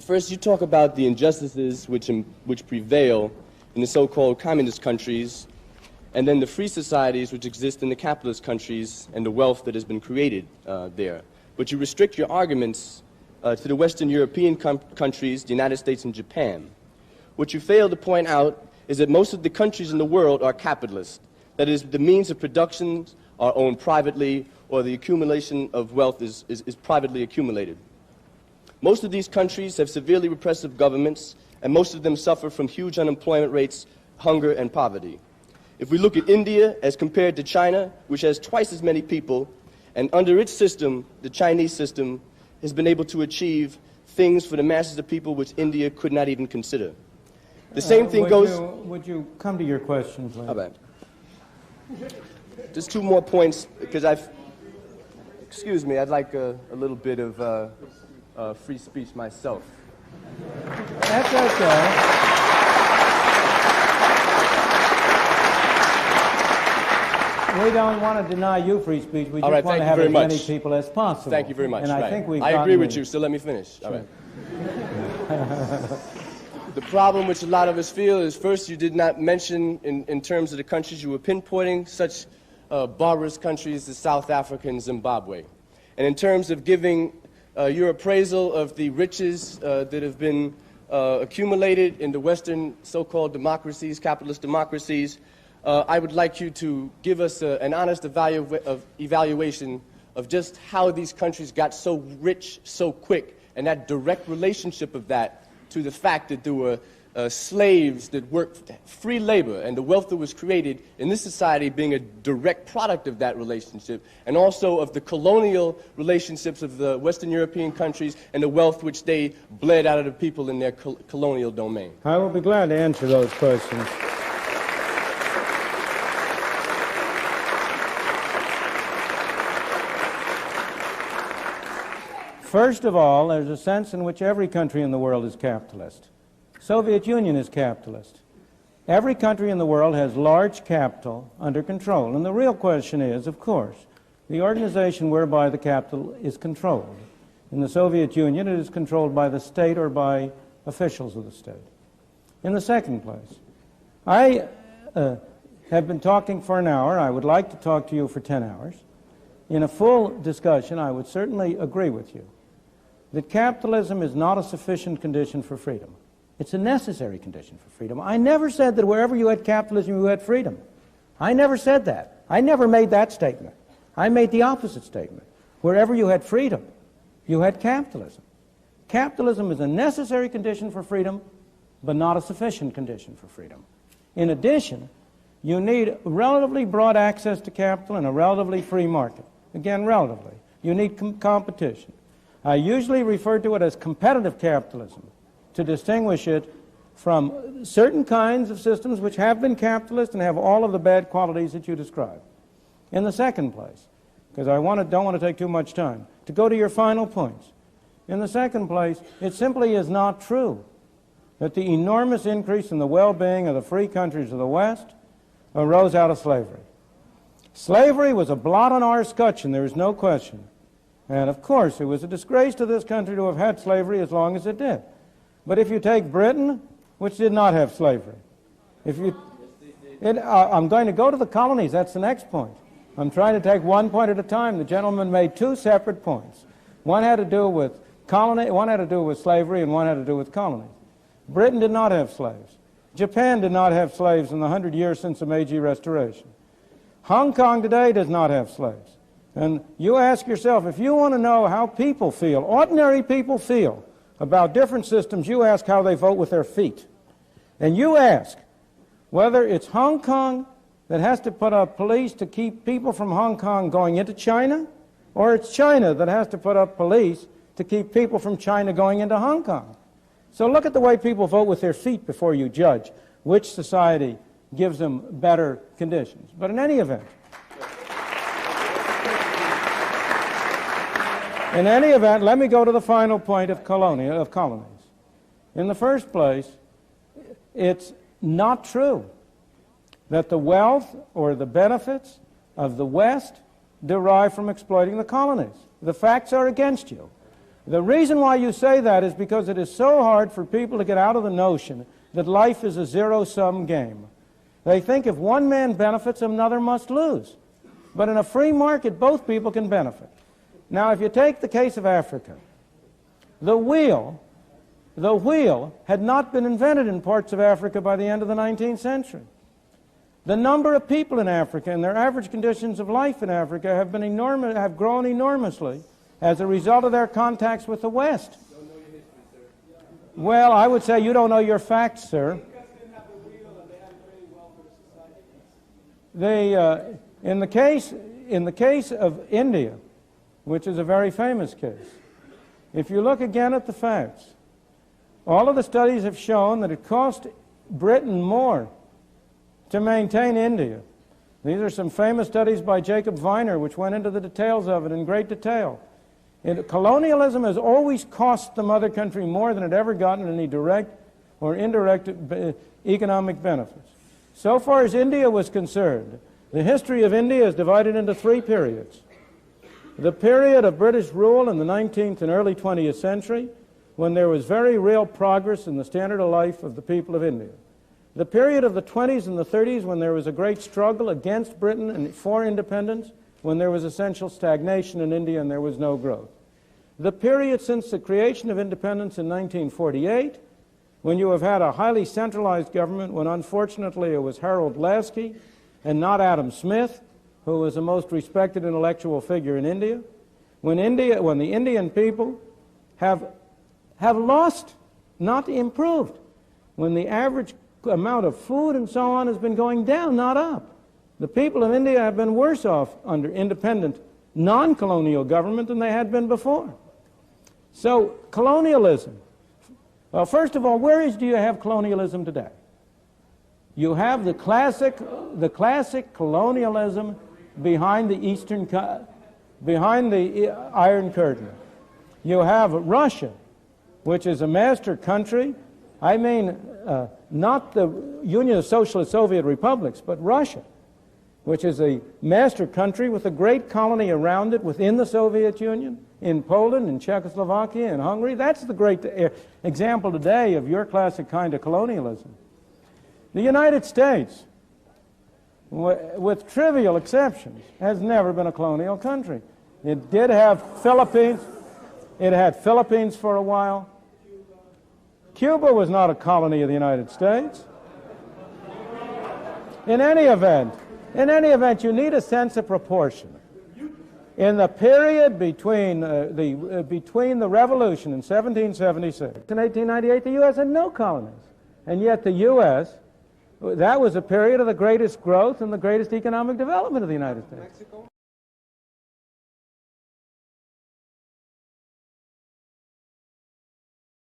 first you talk about the injustices which prevail in the so-called communist countries, and then the free societies which exist in the capitalist countries and the wealth that has been created there. But you restrict your arguments to the Western European countries, the United States and Japan. What you fail to point out is that most of the countries in the world are capitalist. That is, the means of production are owned privately, or the accumulation of wealth is privately accumulated. Most of these countries have severely repressive governments, and most of them suffer from huge unemployment rates, hunger, and poverty. If we look at India as compared to China, which has twice as many people, and under its system, the Chinese system, has been able to achieve things for the masses of people which India could not even consider. The same thing goes... Would you come to your question, please? How bad? Just two more points, because excuse me, I'd like a little bit of free speech myself. That's okay. We don't want to deny you free speech. We just want to have as many people as possible. Thank you very much. And I think we've I agree with you, so let me finish. Sure. All right. The problem which a lot of us feel is, first, you did not mention, in terms of the countries you were pinpointing, such barbarous countries as South Africa and Zimbabwe. And in terms of giving your appraisal of the riches that have been accumulated in the Western so-called democracies, capitalist democracies, I would like you to give us an honest evaluation of just how these countries got so rich so quick, and that direct relationship of that to the fact that there were slaves that worked free labor, and the wealth that was created in this society being a direct product of that relationship, and also of the colonial relationships of the Western European countries and the wealth which they bled out of the people in their colonial domain. I will be glad to answer those questions. First of all, there's a sense in which every country in the world is capitalist. Soviet Union is capitalist. Every country in the world has large capital under control. And the real question is, of course, the organization whereby the capital is controlled. In the Soviet Union, it is controlled by the state or by officials of the state. In the second place, I have been talking for an hour. I would like to talk to you for 10 hours. In a full discussion, I would certainly agree with you that capitalism is not a sufficient condition for freedom. It's a necessary condition for freedom. I never said that wherever you had capitalism, you had freedom. I never said that. I never made that statement. I made the opposite statement. Wherever you had freedom, you had capitalism. Capitalism is a necessary condition for freedom, but not a sufficient condition for freedom. In addition, you need relatively broad access to capital and a relatively free market. Again, relatively. You need competition. I usually refer to it as competitive capitalism to distinguish it from certain kinds of systems which have been capitalist and have all of the bad qualities that you describe. In the second place, because I don't want to take too much time, to go to your final points. In the second place, it simply is not true that the enormous increase in the well-being of the free countries of the West arose out of slavery. Slavery was a blot on our scutcheon, there is no question. And of course, it was a disgrace to this country to have had slavery as long as it did. But if you take Britain, which did not have slavery, I'm going to go to the colonies, that's the next point. I'm trying to take one point at a time. The gentleman made two separate points. One had to do with slavery, and one had to do with colonies. Britain did not have slaves. Japan did not have slaves in the 100 years since the Meiji Restoration. Hong Kong today does not have slaves. And you ask yourself, if you want to know how people feel, ordinary people feel about different systems, you ask how they vote with their feet. And you ask whether it's Hong Kong that has to put up police to keep people from Hong Kong going into China, or it's China that has to put up police to keep people from China going into Hong Kong. So look at the way people vote with their feet before you judge which society gives them better conditions. But in any event, let me go to the final point of colonies. In the first place, it's not true that the wealth or the benefits of the West derive from exploiting the colonies. The facts are against you. The reason why you say that is because it is so hard for people to get out of the notion that life is a zero-sum game. They think if one man benefits, another must lose. But in a free market, both people can benefit. Now, if you take the case of Africa, the wheel had not been invented in parts of Africa by the end of the 19th century. The number of people in Africa and their average conditions of life in Africa have grown enormously as a result of their contacts with the West. Well, I would say you don't know your facts, sir. In the case of India, which is a very famous case, if you look again at the facts, all of the studies have shown that it cost Britain more to maintain India. These are some famous studies by Jacob Viner, which went into the details of it in great detail. Colonialism has always cost the mother country more than it ever gotten any direct or indirect economic benefits. So far as India was concerned, the history of India is divided into three periods. The period of British rule in the 19th and early 20th century, when there was very real progress in the standard of life of the people of India. The period of the 20s and the 30s, when there was a great struggle against Britain and for independence, when there was essential stagnation in India and there was no growth. The period since the creation of independence in 1948, when you have had a highly centralized government, when unfortunately it was Harold Lasky and not Adam Smith, who was the most respected intellectual figure in India, when the Indian people have lost, not improved, when the average amount of food and so on has been going down, not up. The people of India have been worse off under independent, non-colonial government than they had been before. So, colonialism. Well, first of all, do you have colonialism today? You have the classic colonialism behind the Iron Curtain. You have Russia, which is a master country. I mean, not the Union of Socialist Soviet Republics, but Russia, which is a master country with a great colony around it within the Soviet Union, in Poland, in Czechoslovakia, in Hungary. That's the great example today of your classic kind of colonialism. The United States, with trivial exceptions, has never been a colonial country. It did have Philippines. It had Philippines for a while. Cuba was not a colony of the United States. In any event, you need a sense of proportion. In the period between the revolution in 1776 and 1898, the U.S. had no colonies. And yet the U.S., that was a period of the greatest growth and the greatest economic development of the United States.